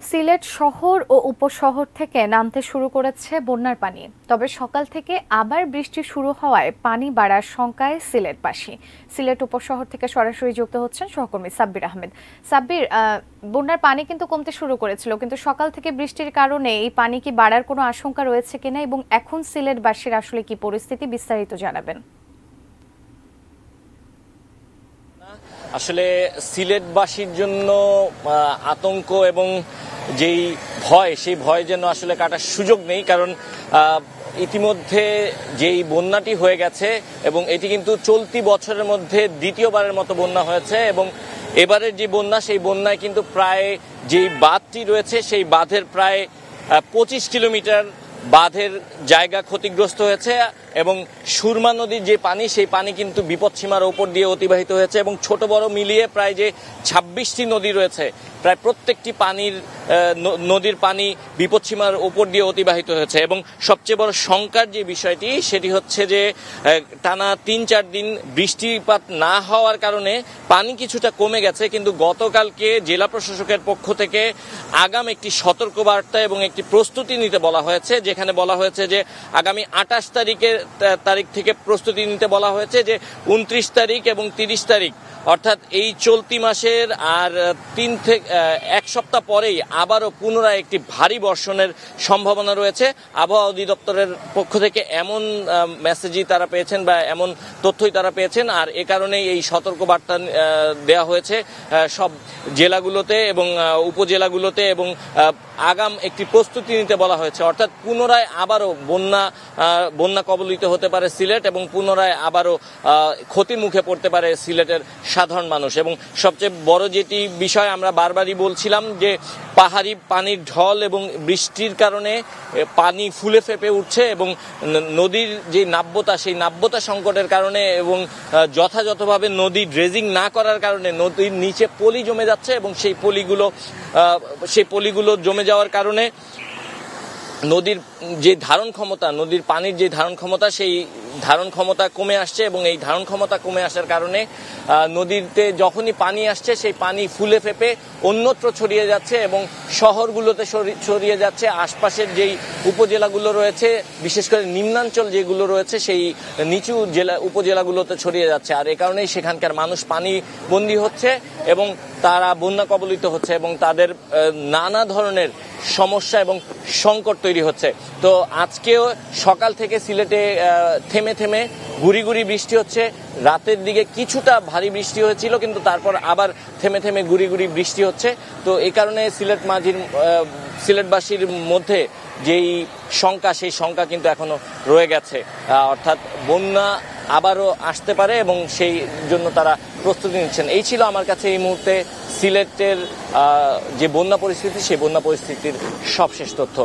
সিলেট শহর ও উপশহর থেকে নামতে শুরু করেছে বন্যার পানি। তবে সকাল থেকে আবার বৃষ্টি শুরু হওয়ায় পানি বাড়ার শঙ্কায় সিলেটবাসী। সিলেট উপশহর থেকে সরাসরি যুক্ত হচ্ছেন সহকর্মী সাব্বির আহমেদ। সাব্বির, বন্যার পানি কিন্তু কমতে শুরু করেছিল, কিন্তু সকাল থেকে বৃষ্টির কারণে এই পানি কি বাড়ার কোনো আশঙ্কা রয়েছে কিনা এবং এখন সিলেটবাসীর আসলে কি পরিস্থিতি, বিস্তারিত জানাবেন। আসলে সিলেটবাসীর জন্য আতঙ্ক এবং যেই ভয়, সেই ভয় যেন আসলে কাটার সুযোগ নেই, কারণ ইতিমধ্যে যেই বন্যাটি হয়ে গেছে এবং এটি কিন্তু চলতি বছরের মধ্যে দ্বিতীয়বারের মতো বন্যা হয়েছে এবং এবারের যে বন্যা, সেই বন্যায় কিন্তু প্রায় যেই বাঁধটি রয়েছে সেই বাঁধের প্রায় 25 কিলোমিটার বাঁধের জায়গা ক্ষতিগ্রস্ত হয়েছে এবং সুরমা নদীর যে পানি, সেই পানি কিন্তু বিপদসীমার ওপর দিয়ে অতিবাহিত হয়েছে এবং ছোট বড় মিলিয়ে প্রায় যে 26টি নদী রয়েছে, প্রায় প্রত্যেকটি নদীর পানি বিপদসীমার ওপর দিয়ে অতিবাহিত হয়েছে। এবং সবচেয়ে বড় শঙ্কার যে বিষয়টি, সেটি হচ্ছে যে টানা 3-4 দিন বৃষ্টিপাত না হওয়ার কারণে পানি কিছুটা কমে গেছে, কিন্তু গতকালকে জেলা প্রশাসকের পক্ষ থেকে আগাম একটি সতর্কবার্তা এবং একটি প্রস্তুতি নিতে বলা হয়েছে, যেখানে বলা হয়েছে যে আগামী 28 তারিখ থেকে প্রস্তুতি নিতে বলা হয়েছে, যে 29 তারিখ এবং 30 তারিখ অর্থাৎ এই চলতি মাসের আর 1 সপ্তাহ পরেই আবারও পুনরায় একটি ভারী বর্ষণের সম্ভাবনা রয়েছে। আবহাওয়া অধিদপ্তরের পক্ষ থেকে এমন মেসেজই তারা পেয়েছেন বা এমন তথ্যই তারা পেয়েছেন, আর এ কারণেই এই সতর্কবার্তা দেওয়া হয়েছে সব জেলাগুলোতে এবং উপজেলাগুলোতে এবং আগাম একটি প্রস্তুতি নিতে বলা হয়েছে। অর্থাৎ পুনরায় আবারও বন্যা কবলিত হতে পারে সিলেট এবং পুনরায় আবারও ক্ষতির মুখে পড়তে পারে সিলেটের সাধারণ মানুষ। এবং সবচেয়ে বড় যেটি বিষয় আমরা বারবারই বলছিলাম, যে পাহাড়ি পানির ঢল এবং বৃষ্টির কারণে পানি ফুলে ফেঁপে উঠছে এবং নদীর যে নাব্যতা, সেই নাব্যতা সংকটের কারণে এবং যথাযথভাবে নদী ড্রেজিং না করার কারণে নদীর নিচে পলি জমে যাচ্ছে এবং সেই পলিগুলো জমে যাওয়ার কারণে নদীর যে ধারণ ক্ষমতা, নদীর পানির যে ধারণ ক্ষমতা, সেই ধারণ ক্ষমতা কমে আসছে এবং এই ধারণ ক্ষমতা কমে আসার কারণে নদীতে যখনই পানি আসছে, সেই পানি ফুলে ফেঁপে অন্যত্র ছড়িয়ে যাচ্ছে এবং শহরগুলোতে ছড়িয়ে যাচ্ছে। আশপাশের যেই উপজেলাগুলো রয়েছে, বিশেষ করে নিম্নাঞ্চল যেগুলো রয়েছে, সেই নিচু উপজেলাগুলোতে ছড়িয়ে যাচ্ছে। আর এ কারণেই সেখানকার মানুষ পানি বন্দী হচ্ছে এবং তারা বন্যা কবলিত হচ্ছে এবং তাদের নানা ধরনের সমস্যা এবং সংকট তৈরি হচ্ছে। তো আজকেও সকাল থেকে সিলেটে থেমে থেমে গুড়ি গুড়ি বৃষ্টি হচ্ছে। রাতের দিকে কিছুটা ভারী বৃষ্টি হয়েছিল, কিন্তু তারপর আবার থেমে থেমে গুড়ি গুড়ি বৃষ্টি হচ্ছে। তো এই কারণে সিলেটবাসীর মধ্যে যেই শঙ্কা, সেই শঙ্কা কিন্তু এখনো রয়ে গেছে, অর্থাৎ বন্যা আবারও আসতে পারে এবং সেই জন্য তারা প্রস্তুতি নিচ্ছেন। এই ছিল আমার কাছে এই মুহূর্তে সিলেটের যে বন্যা পরিস্থিতি, সেই বন্যা পরিস্থিতির সবশেষ তথ্য।